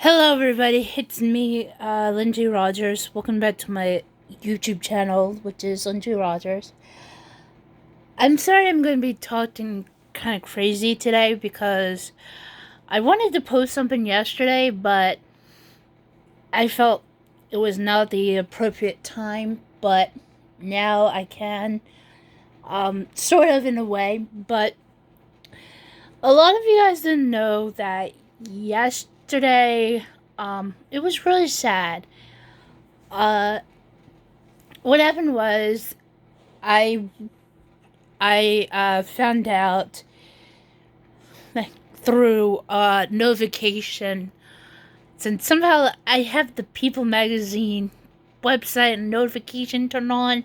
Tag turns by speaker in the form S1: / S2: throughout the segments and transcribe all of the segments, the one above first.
S1: Hello, everybody. It's me, Lindsay Rogers. Welcome back to my YouTube channel, which is Lindsay Rogers. I'm sorry I'm going to be talking kind of crazy today because I wanted to post something yesterday, but I felt it was not the appropriate time. But now I can, sort of in a way. But a lot of you guys didn't know that yesterday, it was really sad. What happened was I found out like through notification, since somehow I have the People magazine website and notification turned on,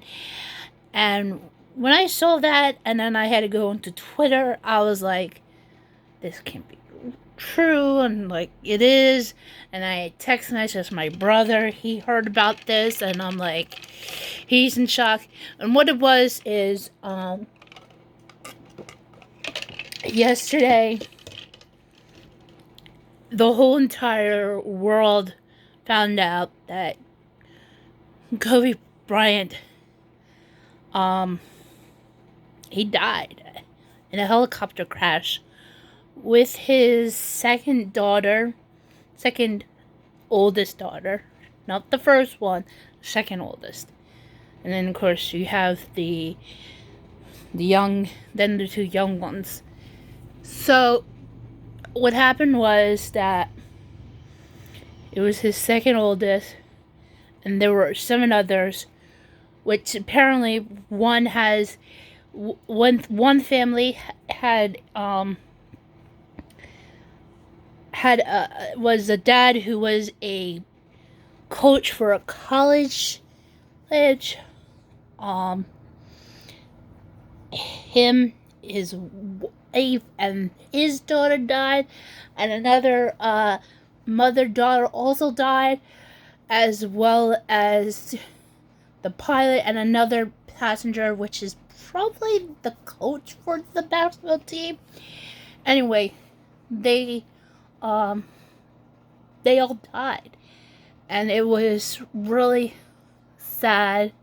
S1: and when I saw that and then I had to go into Twitter, I was like, this can't be true, and like it is. And I text messaged my brother. He heard about this, and I'm like, he's in shock. And what it was is yesterday the whole entire world found out that Kobe Bryant he died in a helicopter crash with his second oldest daughter, not the first one, second oldest. And then of course you have the two young ones. So what happened was that it was his second oldest, and there were 7 others, which apparently one family was a dad who was a coach for a college. Him, his wife, and his daughter died, and another mother-daughter also died, as well as the pilot and another passenger, which is probably the coach for the basketball team. Anyway, they all died, and it was really sad.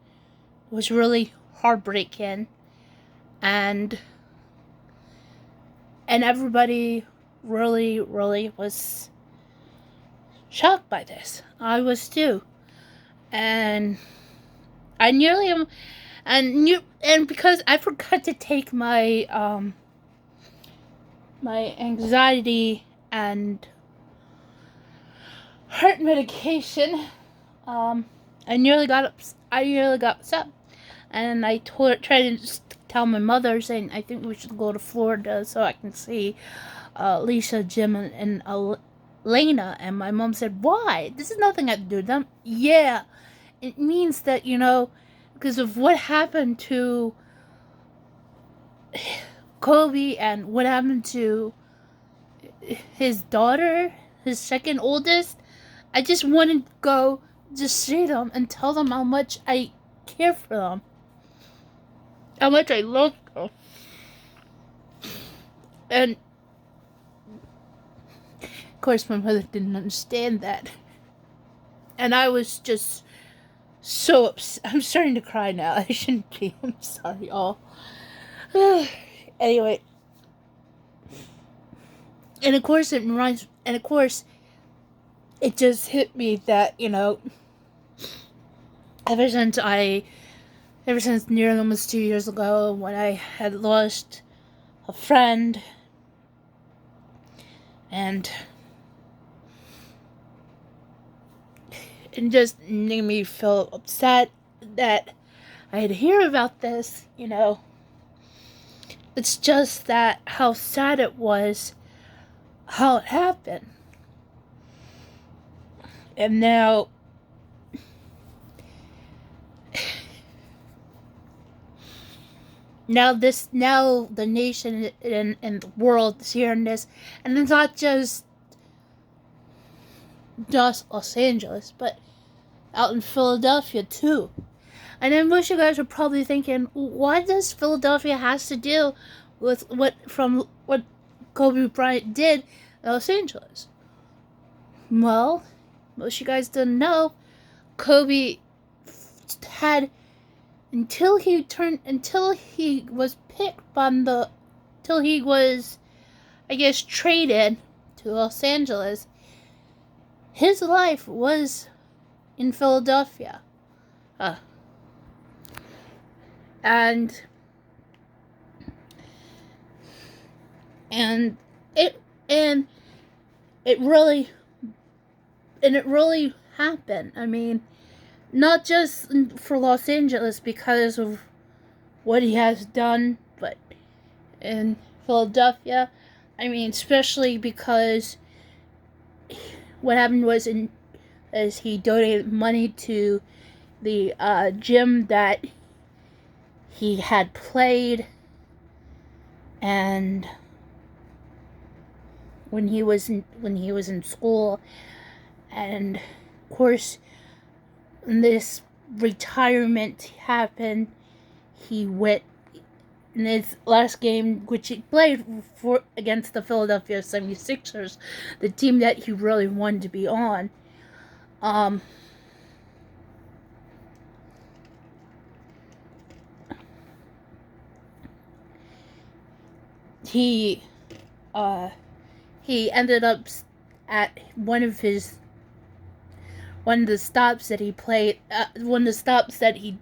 S1: It was really heartbreaking, and everybody really was shocked by this. I was too, and I nearly am, and because I forgot to take my my anxiety and heart medication, I nearly got upset, and I tried to just tell my mother, saying I think we should go to Florida so I can see Lisa, Jim, and Elena. And my mom said, "Why? This is nothing I have to do with them." Yeah, it means that, because of what happened to Kobe and what happened to his daughter, his second oldest, I just wanted to go just see them and tell them how much I care for them, how much I love them. And of course my mother didn't understand that, and I was just so upset. I'm starting to cry now. I shouldn't be. I'm sorry, all. Anyway, and of course it just hit me that, ever since nearly almost 2 years ago, when I had lost a friend, and it just made me feel upset that I had to hear about this. It's just that how sad it was, how it happened. And now the nation and the world is hearing this, and it's not just Los Angeles, but out in Philadelphia too. And I wish you guys are probably thinking, why does Philadelphia has to deal with what Kobe Bryant did in Los Angeles? Well, most of you guys didn't know, Kobe had until he was picked on the till he was, I guess, traded to Los Angeles. His life was in Philadelphia. And and it and it really happened. I mean, not just for Los Angeles because of what he has done, but in Philadelphia. I mean, especially because what happened was as he donated money to the gym that he had played, and when he was in school, and of course, when this retirement happened, he went in his last game, which he played for against the Philadelphia 76ers, the team that he really wanted to be on. He ended up at one of the stops that he played, one of the stops that he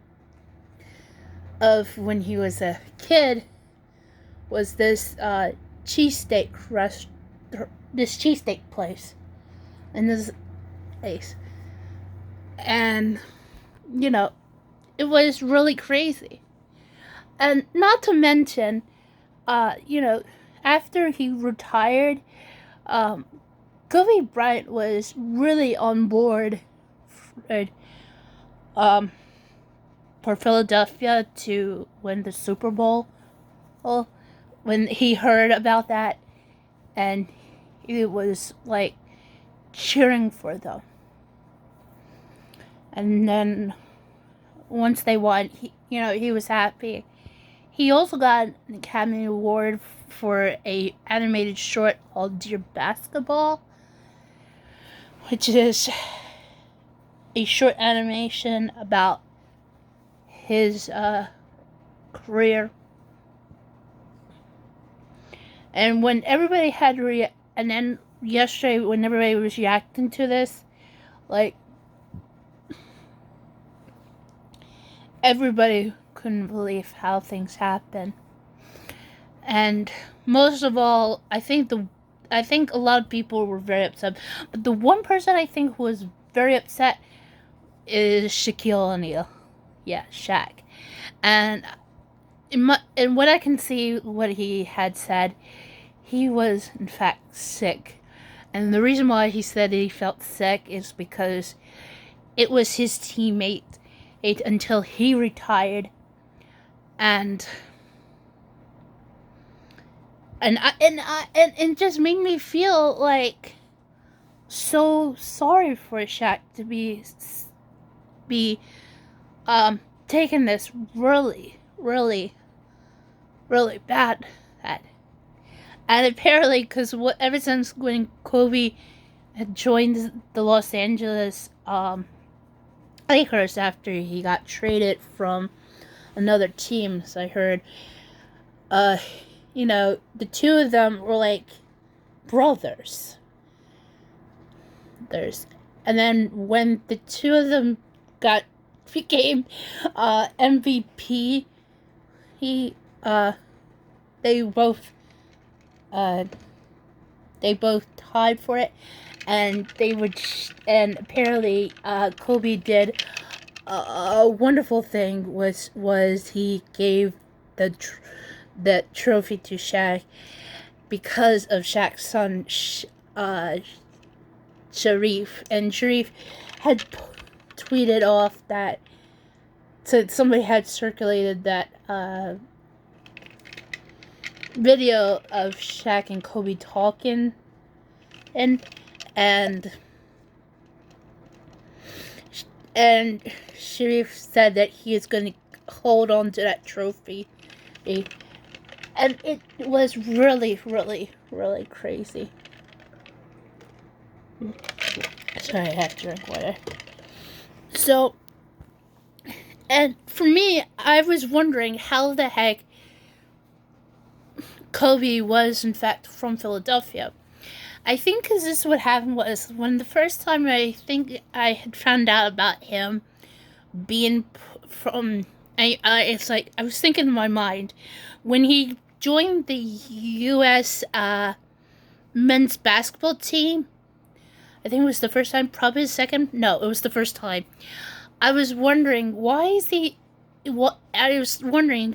S1: of when he was a kid, was this cheesesteak place, in this place, and it was really crazy, and not to mention, after he retired, Kobe Bryant was really on board for Philadelphia to win the Super Bowl. Well, when he heard about that, and he was like cheering for them. And then once they won, he was happy. He also got an Academy Award for a animated short called Dear Basketball, which is a short animation about his career. And when everybody had and then yesterday when everybody was reacting to this, like, everybody couldn't believe how things happened. And most of all, I think a lot of people were very upset. But the one person I think who was very upset is Shaquille O'Neal. Yeah, Shaq. And in what I can see, what he had said, he was in fact sick. And the reason why he said he felt sick is because it was his teammate until he retired, and it just made me feel like so sorry for Shaq to be taking this really, really, really bad. And apparently, because ever since when Kobe had joined the Los Angeles Lakers after he got traded from another team, so I heard, the two of them were like brothers. And then when the two of them became MVP, they both tied for it, and and apparently Kobe did a wonderful thing, was he gave the trophy to Shaq because of Shaq's son Sharif, and Sharif had tweeted off that, so somebody had circulated that video of Shaq and Kobe talking, and Sharif said that he is going to hold on to that trophy, and it was really, really, really crazy. Sorry, I have to drink water. So, and for me, I was wondering how the heck Kobe was, in fact, from Philadelphia. I think because this is what happened was when the first time I think I had found out about him being from, it's like I was thinking in my mind when he joined the U.S. Men's basketball team. I think it was the first time, probably the second. No, it was the first time. I was wondering why is he. What I was wondering,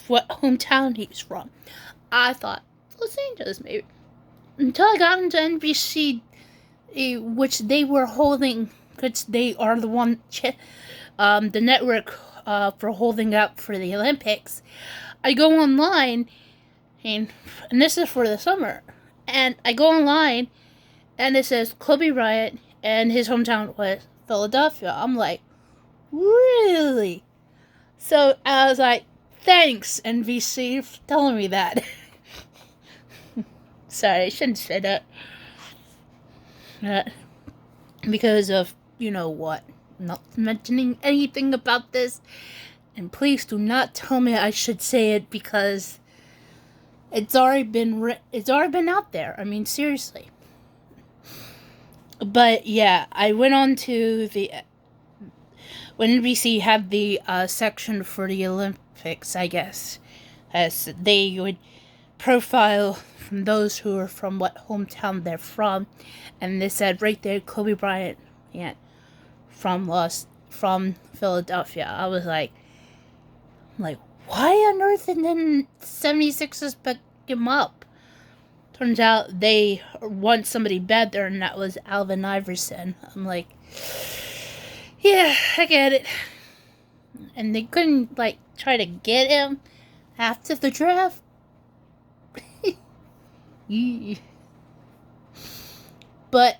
S1: what hometown he's from. I thought Los Angeles, maybe. Until I got into NBC, which they were holding, because they are the network for holding up for the Olympics. I go online, and this is for the summer, and I go online, and it says Kobe Bryant, and his hometown was Philadelphia. I'm like, really? So I was like, thanks, NBC, for telling me that. Sorry, I shouldn't say that. Because of, what. Not mentioning anything about this. And please do not tell me I should say it because it's already been out there. I mean, seriously. But yeah, I went on to when NBC had the section for the Olympics, I guess, as they would profile from those who are from what hometown they're from, and they said right there Kobe Bryant, from Philadelphia. I was like, why on earth didn't 76ers pick him up? Turns out they want somebody better, and that was Alvin Iverson. I'm like, yeah, I get it. And they couldn't try to get him after the draft. But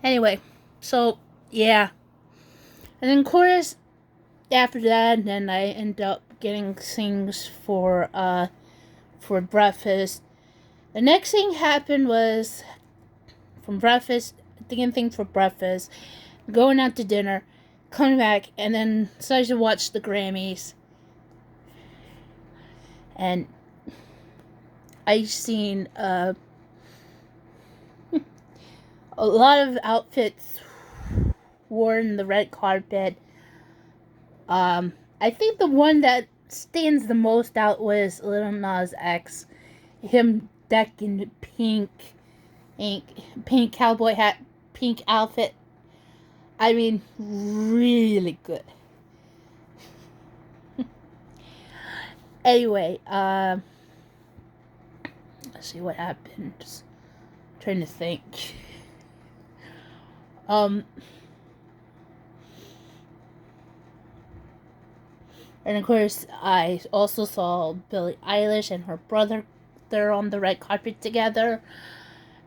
S1: anyway, so yeah, and then of course after that, then I end up getting things for breakfast. The next thing happened was from breakfast, getting things for breakfast, going out to dinner, coming back, and then decided to watch the Grammys. And I've seen a lot of outfits worn the red carpet. I think the one that stands the most out was Lil Nas X. Him decked in pink cowboy hat, pink outfit. I mean, really good. Anyway, let's see what happened. Just trying to think. And of course, I also saw Billie Eilish and her brother. They're on the red carpet together.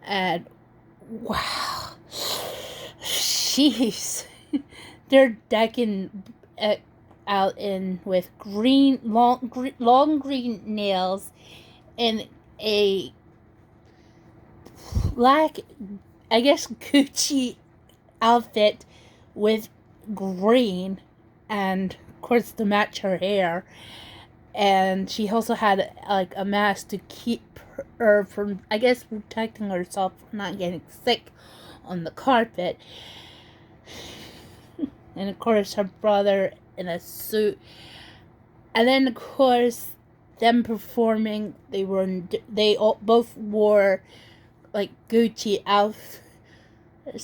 S1: And wow. Jeez. They're decking out in with long green nails and a black, I guess, Gucci outfit with green, and of course to match her hair. And she also had a mask to keep her from, I guess, protecting herself from not getting sick on the carpet. And of course her brother in a suit. And then of course them performing, they both wore Gucci outfits.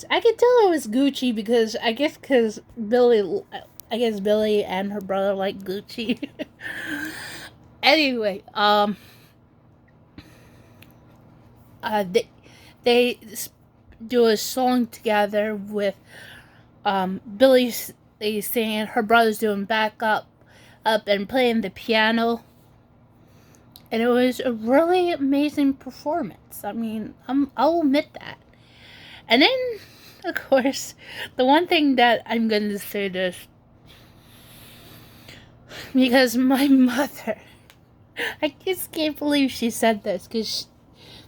S1: I could tell it was Gucci because Billie and her brother like Gucci. Anyway, they do a song together with Billie singing, her brother's doing backup and playing the piano. And it was a really amazing performance. I mean, I'll admit that. And then, of course, the one thing that I'm going to say this, because my mother, I just can't believe she said this, because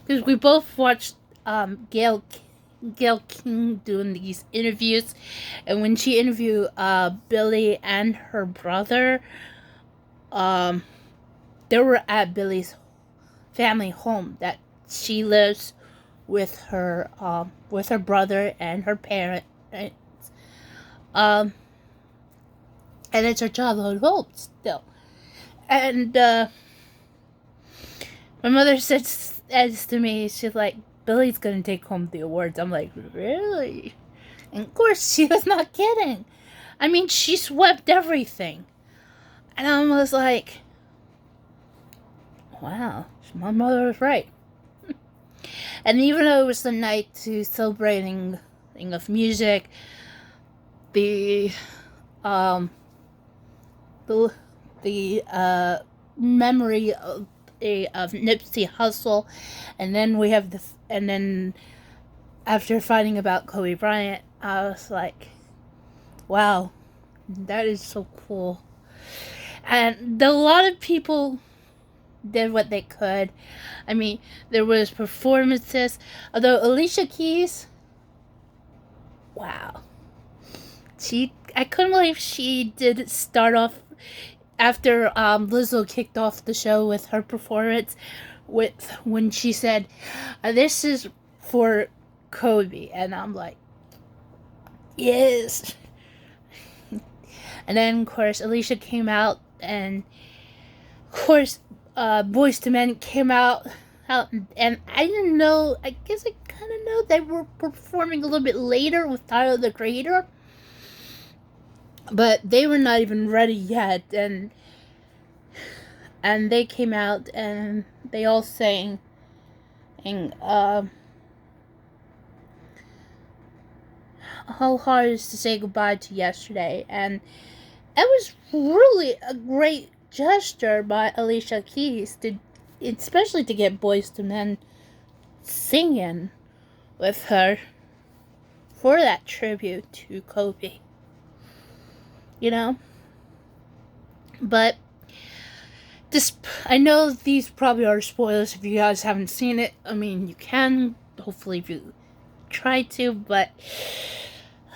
S1: we both watched Gail King doing these interviews, and when she interviewed Billie and her brother, they were at Billie's family home that she lives with her brother and her parents. Um, and it's her childhood home still. And my mother says to me, she's like, Billie's gonna take home the awards. I'm like, really? And of course, she was not kidding. I mean, she swept everything. And I was like, wow, my mother was right. And even though it was the night to celebrating of music, the memory of Nipsey Hussle, and then after finding about Kobe Bryant, I was like, wow, that is so cool. And a lot of people did what they could. I mean, there was performances, although Alicia Keys, wow, I couldn't believe she did start off after Lizzo kicked off the show with her performance when she said, this is for Kobe, and I'm like, yes. And then of course Alicia came out, and of course Boyz II Men came out, and I didn't know, I guess I kind of know they were performing a little bit later with Tyler the Creator, but they were not even ready yet, and they came out and they all sang How Hard Is to Say Goodbye to Yesterday, and it was really a great gesture by Alicia Keys, especially to get Boyz II Men singing with her for that tribute to Kobe. You know? But I know these probably are spoilers if you guys haven't seen it. I mean, you can, hopefully, if you try to, but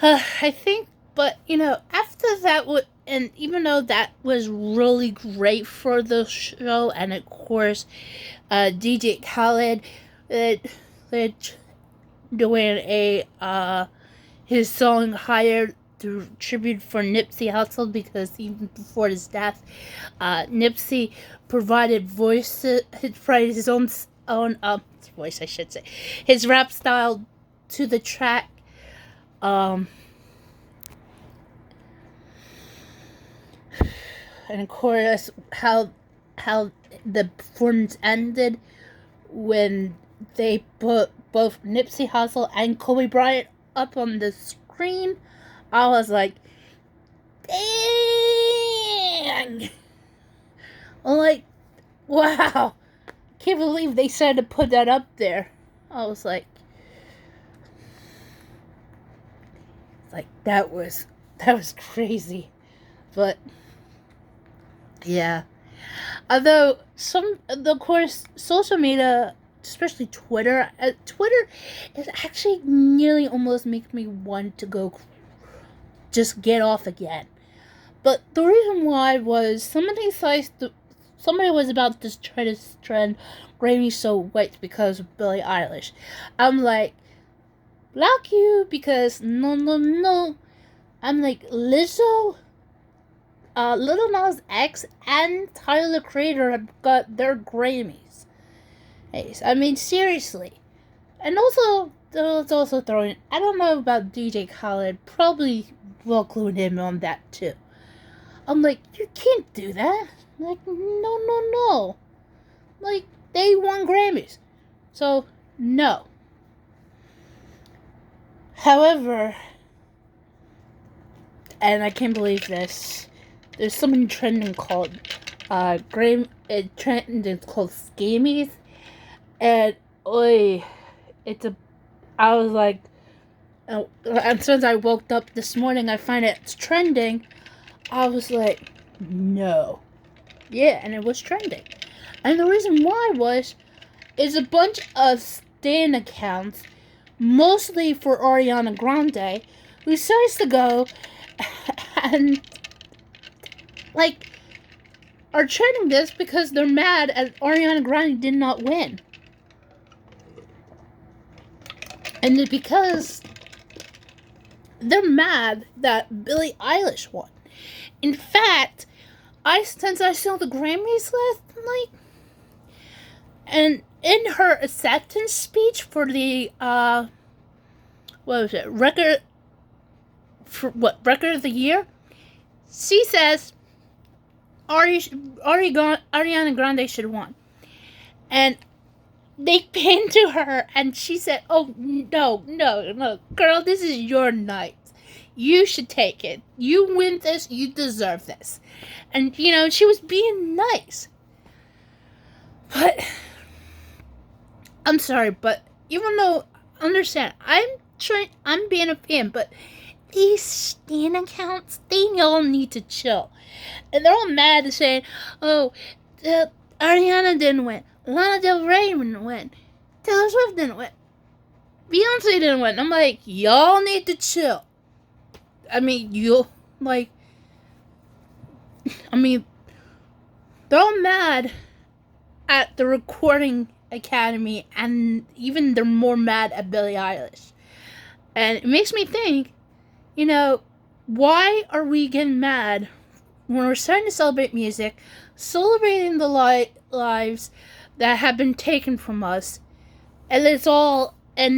S1: I think, after that, and even though that was really great for the show, and of course, DJ Khaled, they're doing his song Higher to tribute for Nipsey Hussle, because even before his death, Nipsey provided his own voice, I should say, his rap style to the track. And of course, how the performance ended when they put both Nipsey Hussle and Kobe Bryant up on the screen. I was like, dang! I'm like, wow! Can't believe they decided to put that up there. I was like, that was crazy. But yeah, although of course, social media, especially Twitter is actually nearly almost making me want to go just get off again. But the reason why was somebody was about to try to trend Grammy So White because of Billie Eilish. I'm like, block you, because no. I'm like, Lizzo, Lil Nas X, and Tyler the Creator have got their Grammys. Hey, I mean, seriously. And also, let's also throw in, I don't know about DJ Khaled, probably will include him on that too. I'm like, you can't do that. Like, no. Like, they won Grammys. So, no. However, and I can't believe this, there's something trending called it's called Scamies, and I was like, and since I woke up this morning, I find it's trending. I was like, no, yeah, and it was trending, and the reason why is a bunch of stan accounts, mostly for Ariana Grande, who decides to go and, like, are trending this because they're mad at Ariana Grande did not win. And it's because they're mad that Billie Eilish won. In fact, since I saw the Grammys last night, and in her acceptance speech for the record of the year, she says Ariana Grande should have won, and they pinned to her, and she said, "Oh no, girl, this is your night. You should take it. You win this. You deserve this." And she was being nice, but I'm sorry, but even though, understand, I'm being a fan, but these stan accounts, they all need to chill. And they're all mad and saying, "Oh, Ariana didn't win. Lana Del Rey didn't win. Taylor Swift didn't win. Beyonce didn't win." I'm like, y'all need to chill. I mean, they're all mad at the Recording Academy, and even they're more mad at Billie Eilish. And it makes me think, why are we getting mad when we're starting to celebrate music, celebrating the lives that have been taken from us, and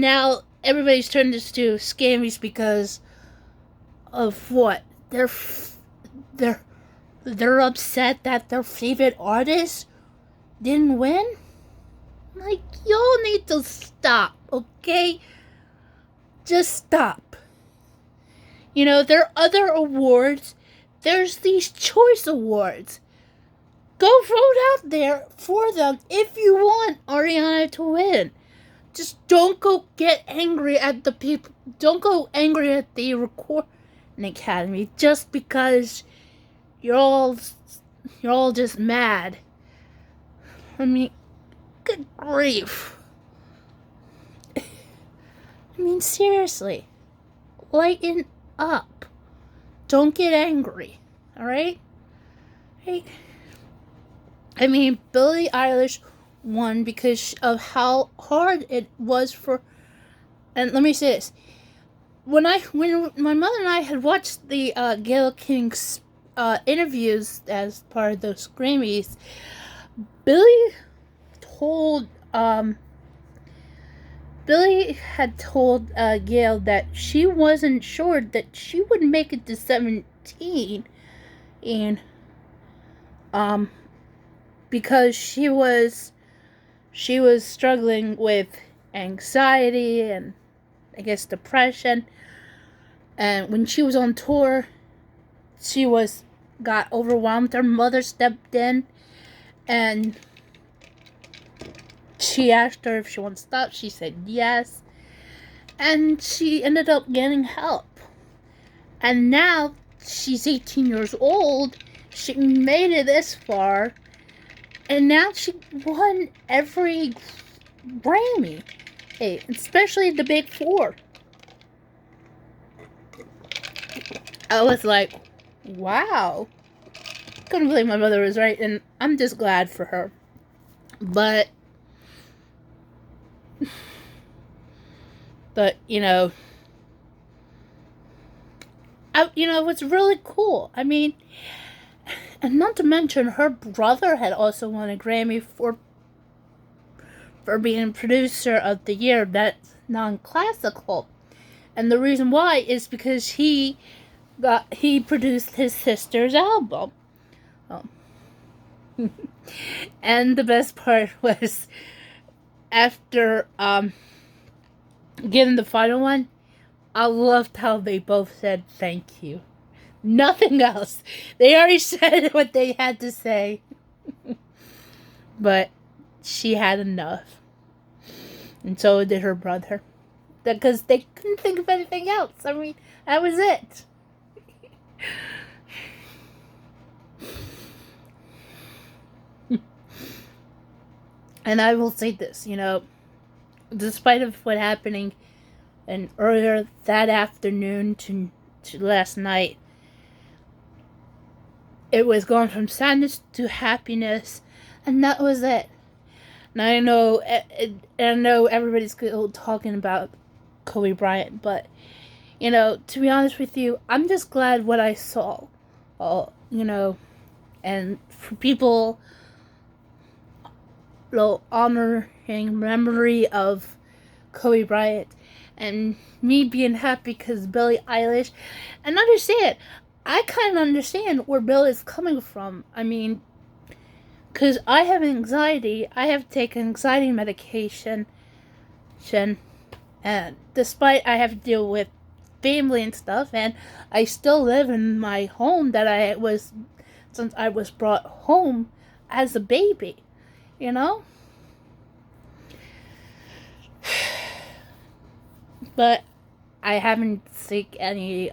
S1: now everybody's turned this to scammies because of what? They're upset that their favorite artist didn't win? Like, y'all need to stop, okay? Just stop. There are other awards. There's these choice awards. Go vote out there for them if you want Ariana to win. Just don't go get angry at the people. Don't go angry at the Recording Academy just because you're all just mad. I mean, good grief. I mean, seriously. Lighten up. Don't get angry. Alright? Right? I mean, Billie Eilish won because of how hard it was for. And let me say this: when my mother and I had watched the Gayle King's interviews as part of those Grammys, Billie had told Gayle that she wasn't sure that she would make it to 17, and because she was struggling with anxiety and, I guess, depression. And when she was on tour, she got overwhelmed. Her mother stepped in and she asked her if she wanted to stop. She said yes. And she ended up getting help. And now she's 18 years old. She made it this far. And now she won every Grammy. Hey, especially the big four. I was like, wow. Couldn't believe my mother was right, and I'm just glad for her. But what's really cool, I mean, and not to mention, her brother had also won a Grammy for being producer of the year. That's non-classical. And the reason why is because he produced his sister's album. Oh. And the best part was, after getting the final one, I loved how they both said thank you. Nothing else. They already said what they had to say. But she had enough. And so did her brother. Because they couldn't think of anything else. I mean, that was it. And I will say this, despite of what happening and earlier that afternoon to last night, it was going from sadness to happiness, and that was it. Now I know everybody's still talking about Kobe Bryant, but to be honest with you, I'm just glad what I saw. And for people, honoring memory of Kobe Bryant, and me being happy because Billie Eilish, and understand, I kind of understand where Bill is coming from. I mean, because I have anxiety, I have taken anxiety medication, and despite I have to deal with family and stuff, and I still live in my home since I was brought home as a baby, you know? But I haven't seek any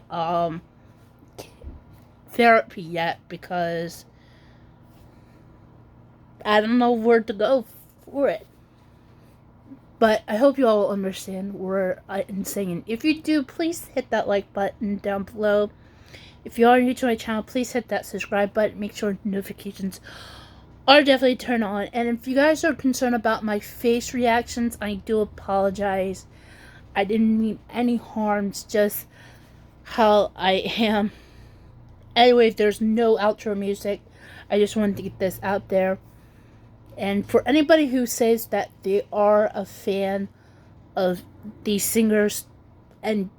S1: therapy yet because I don't know where to go for it. But I hope you all understand where I'm saying. If you do, please hit that like button down below. If you are new to my channel, please hit that subscribe button. Make sure notifications are definitely turned on. And if you guys are concerned about my face reactions, I do apologize. I didn't mean any harms, just how I am. Anyway, there's no outro music. I just wanted to get this out there. And for anybody who says that they are a fan of these singers and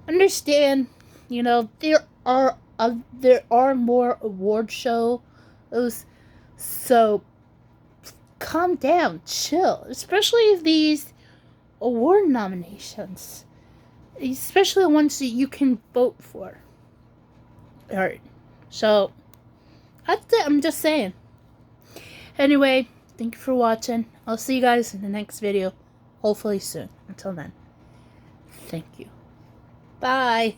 S1: understand, there are more award shows, so calm down, chill. Especially these award nominations, especially the ones that you can vote for. Alright, so that's it. I'm just saying. Anyway, thank you for watching. I'll see you guys in the next video, hopefully soon. Until then, thank you. Bye.